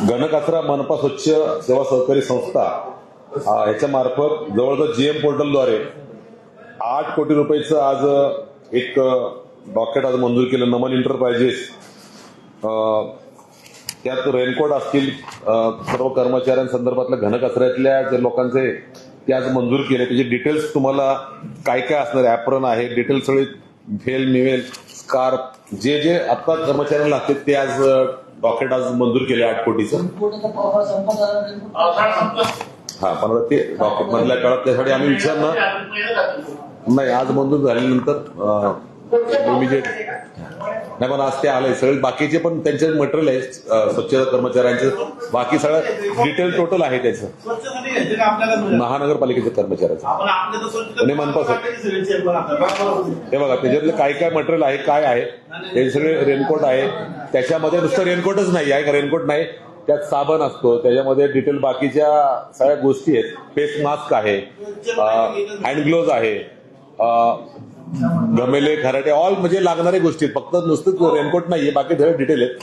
घनकचरा मनपा स्वच्छ सेवा सहकारी संस्था ह्याच्या मार्फत जवळजवळ जीएम पोर्टलद्वारे 8 कोटी रुपयाचं आज एक डॉक्युमेंट आज मंजूर केलं. नमन एंटरप्राइजेस त्यात रेनकोट असतील, सर्व कर्मचाऱ्यांसंदर्भातल्या घनकचऱ्यातल्या जे लोकांचे ते आज मंजूर केले. त्याचे डिटेल्स तुम्हाला काय काय असणार, ॲप्रन आहे, डिटेल्स सगळे भेल निवेल स्कार्फ जे जे आता कर्मचाऱ्यांना लागते ते आज डॉक्युमेंट आज मंजूर केले 8 कोटीचं. हा पण ते डॉक्युमेंट मधल्या काळात त्यासाठी आम्ही विचारणार नाही. आज मंजूर झाल्यानंतर इमिजिएट नाही, पण आज ते आले सगळे बाकीचे पण त्यांचे मटेरियल आहे स्वच्छता कर्मचाऱ्यांचे, बाकी सगळं डिटेल टोटल आहे त्याचं महानगरपालिकेच्या कर्मचाऱ्याचं आणि मनपा. हे बघा त्याच्यातलं काय काय मटेरियल आहे, काय आहे ते सगळे. रेनकोट आहे, त्याच्यामध्ये नुसतं रेनकोटच नाही आहे का, रेनकोट नाही त्यात साबण असतो, त्याच्यामध्ये डिटेल बाकीच्या सगळ्या गोष्टी आहेत. फेस मास्क आहे, हँड ग्लोव्ज आहे, गमेले खराटे ऑल म्हणजे लागणाऱ्या गोष्टी आहेत. फक्त नुसतं रेनकोट नाहीये, बाकी सगळे डिटेल आहेत.